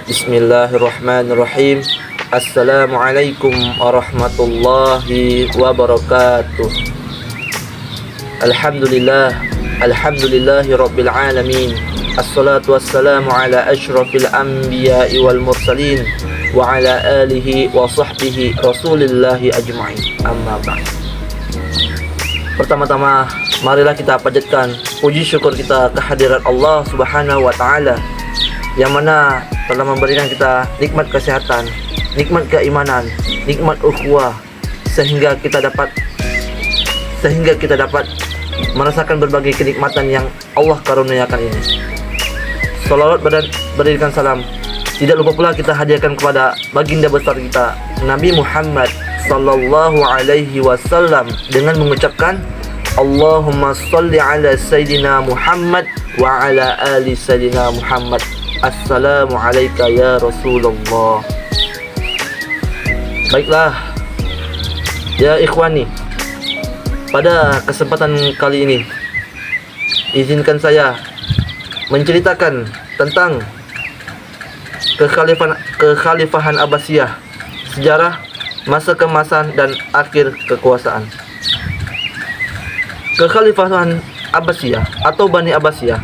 Bismillahirrahmanirrahim. Assalamualaikum warahmatullahi wabarakatuh. Alhamdulillahi rabbil alamin. Assalatu wassalamu ala asyrafil anbiya'i wal mursalin wa ala alihi wa sahbihi rasulillahi ajma'in. Amma ba'd. Pertama-tama, marilah kita panjatkan puji syukur kita kehadirat Allah Subhanahu wa taala yang mana telah memberikan kita nikmat kesehatan, nikmat keimanan, nikmat ukhuwah sehingga kita dapat merasakan berbagai kenikmatan yang Allah karuniakan ini. Salawat berikan salam tidak lupa pula kita hadiahkan kepada baginda besar kita Nabi Muhammad sallallahu alaihi wasallam dengan mengucapkan Allahumma salli ala Sayyidina Muhammad wa ala ali Sayyidina Muhammad. Assalamu alayka ya Rasulullah. Baiklah ya ikhwani, pada kesempatan kali ini izinkan saya menceritakan tentang kekhalifahan Abbasiyah, sejarah, masa keemasan dan akhir kekuasaan. Kekhalifahan Abbasiyah atau Bani Abbasiyah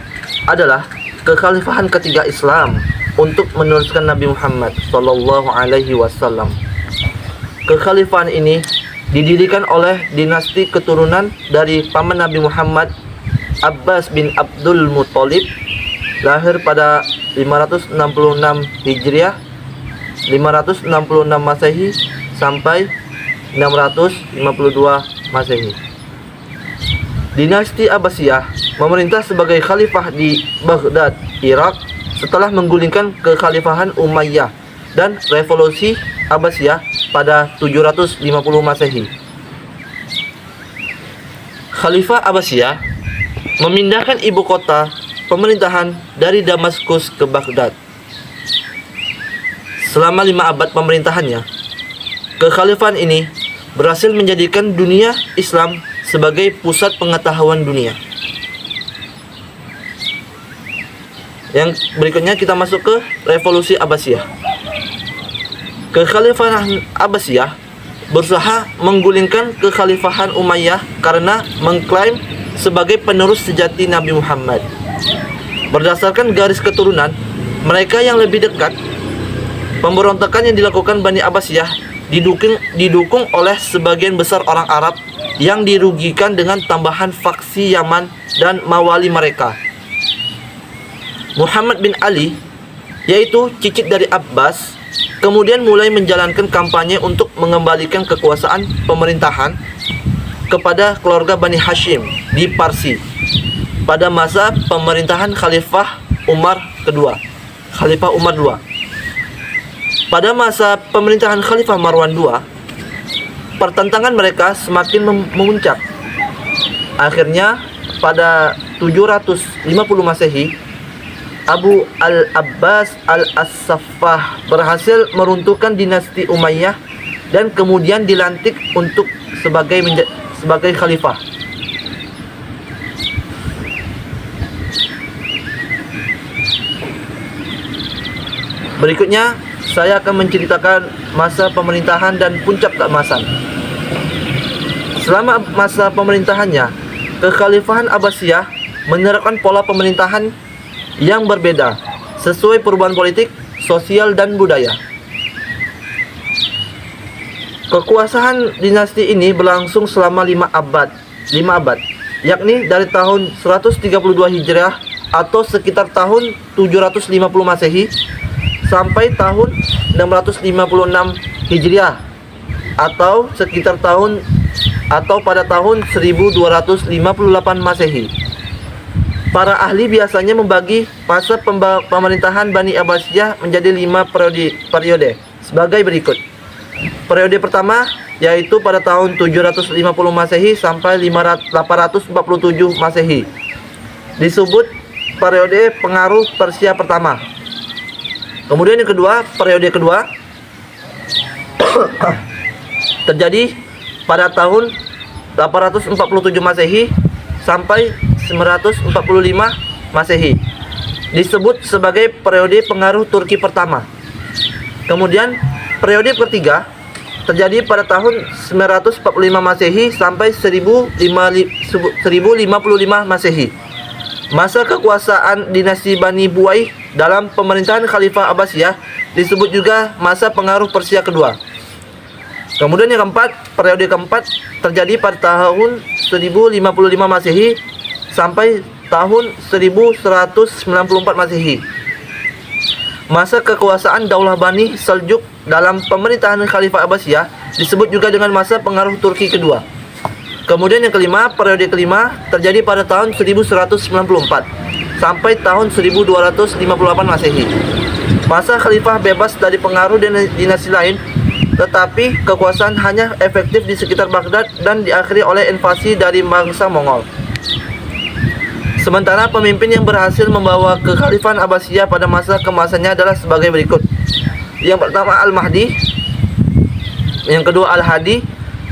adalah kekhalifahan ketiga Islam untuk meneruskan Nabi Muhammad sallallahu alaihi wasallam. Kekhalifahan ini didirikan oleh dinasti keturunan dari paman Nabi Muhammad, Abbas bin Abdul Muthalib, lahir pada 566 Hijriah, 566 Masehi sampai 652 Masehi. Dinasti Abbasiyah memerintah sebagai khalifah di Baghdad, Irak setelah menggulingkan kekhalifahan Umayyah dan revolusi Abbasiyah pada 750 Masehi. Khalifah Abbasiyah memindahkan ibu kota pemerintahan dari Damaskus ke Baghdad. Selama 5 abad pemerintahannya, kekhalifahan ini berhasil menjadikan dunia Islam sebagai pusat pengetahuan dunia. Yang berikutnya kita masuk ke revolusi Abbasiyah. Kekhalifahan Abbasiyah berusaha menggulingkan kekhalifahan Umayyah karena mengklaim sebagai penerus sejati Nabi Muhammad. Berdasarkan garis keturunan mereka yang lebih dekat, pemberontakan yang dilakukan Bani Abbasiyah didukung oleh sebagian besar orang Arab yang dirugikan dengan tambahan faksi Yaman dan mawali mereka. Muhammad bin Ali, yaitu cicit dari Abbas, kemudian mulai menjalankan kampanye untuk mengembalikan kekuasaan pemerintahan kepada keluarga Bani Hashim di Parsi pada masa pemerintahan Khalifah Umar II. Pada masa pemerintahan Khalifah Marwan II, pertentangan mereka semakin memuncak. Akhirnya pada 750 Masehi, Abu al-Abbas al-As-Saffah berhasil meruntuhkan dinasti Umayyah dan kemudian dilantik untuk sebagai khalifah. Berikutnya saya akan menceritakan masa pemerintahan dan puncak keemasan. Selama masa pemerintahannya, kekhalifahan Abbasiyah menerapkan pola pemerintahan yang berbeda sesuai perubahan politik, sosial, dan budaya. Kekuasaan dinasti ini berlangsung selama 5 abad, yakni dari tahun 132 Hijriah atau sekitar tahun 750 Masehi sampai tahun 656 Hijriah atau sekitar pada tahun 1258 Masehi. Para ahli biasanya membagi masa pemerintahan Bani Abbasiyah menjadi 5 periode sebagai berikut. Periode pertama yaitu pada tahun 750 Masehi sampai 847 Masehi. Disebut periode pengaruh Persia pertama. Kemudian yang kedua, periode kedua terjadi pada tahun 847 Masehi sampai 945 Masehi. disebut sebagai periode pengaruh Turki pertama. Kemudian periode ketiga terjadi pada tahun 945 Masehi sampai 1055 Masehi. Masa kekuasaan dinasti Bani Buaih dalam pemerintahan Khalifah Abbasiyah disebut juga masa pengaruh Persia kedua. Kemudian yang keempat, periode keempat terjadi pada tahun 1055 Masehi sampai tahun 1194 Masehi. Masa kekuasaan Daulah Bani Seljuk dalam pemerintahan Khalifah Abbasiyah disebut juga dengan masa pengaruh Turki kedua. Kemudian yang kelima, periode kelima terjadi pada tahun 1194 sampai tahun 1258 Masehi. Masa khalifah bebas dari pengaruh dinasti lain, tetapi kekuasaan hanya efektif di sekitar Baghdad dan diakhiri oleh invasi dari bangsa Mongol. Sementara pemimpin yang berhasil membawa kekhalifahan Abbasiyah pada masa kemasannya adalah sebagai berikut. Yang pertama Al-Mahdi, yang kedua Al-Hadi,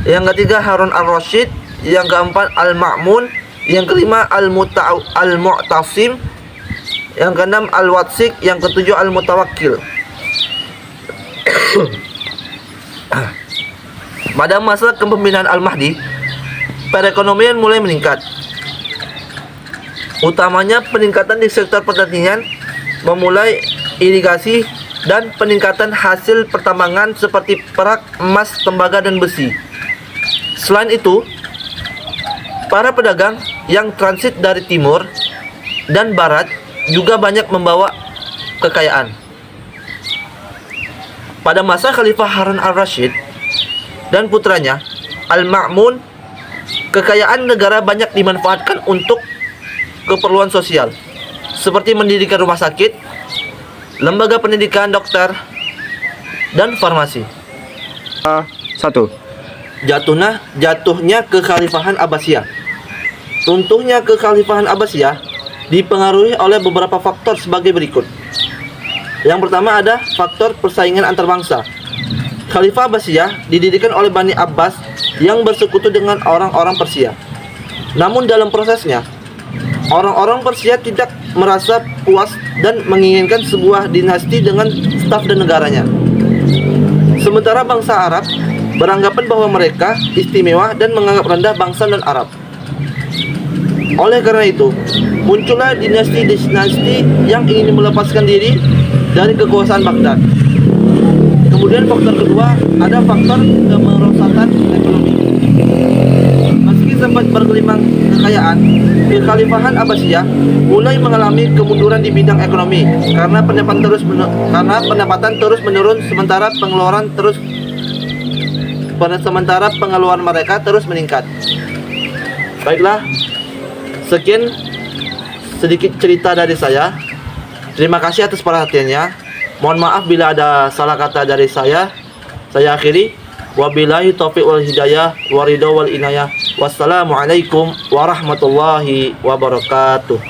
yang ketiga Harun Al-Rashid, yang keempat Al-Ma'mun, yang kelima Al-Mu'tasim, yang keenam Al-Watsik, yang ketujuh Al-Mutawakkil. Pada masa kepemimpinan Al-Mahdi, perekonomian mulai meningkat. Utamanya peningkatan di sektor pertanian, memulai irigasi, dan peningkatan hasil pertambangan seperti perak, emas, tembaga, dan besi. Selain itu, para pedagang yang transit dari timur dan barat juga banyak membawa kekayaan. Pada masa Khalifah Harun al-Rashid dan putranya Al-Ma'mun, kekayaan negara banyak dimanfaatkan untuk keperluan sosial, seperti mendirikan rumah sakit, lembaga pendidikan dokter, dan farmasi. 1. Jatuhnya kekhalifahan Abbasiyah. Runtuhnya kekhalifahan Abbasiyah dipengaruhi oleh beberapa faktor sebagai berikut. Yang pertama ada faktor persaingan antar bangsa. Khalifah Abbasiyah didirikan oleh Bani Abbas yang bersekutu dengan orang-orang Persia. Namun dalam prosesnya, orang-orang Persia tidak merasa puas dan menginginkan sebuah dinasti dengan staf dan negaranya. Sementara bangsa Arab beranggapan bahwa mereka istimewa dan menganggap rendah bangsa non-Arab. Oleh karena itu, muncullah dinasti-dinasti yang ingin melepaskan diri dari kekuasaan Baghdad. Kemudian faktor kedua ada faktor kemerosotan ekonomi. Meski sempat bergelimang kekayaan, kekhalifahan Abbasiyah mulai mengalami kemunduran di bidang ekonomi karena pendapatan terus menurun sementara pengeluaran mereka terus meningkat. Baiklah, sekian sedikit cerita dari saya. Terima kasih atas perhatiannya. Mohon maaf bila ada salah kata dari saya. Saya akhiri. Wabillahi taufiq wal hidayah waridho wal inayah. Wassalamualaikum warahmatullahi wabarakatuh.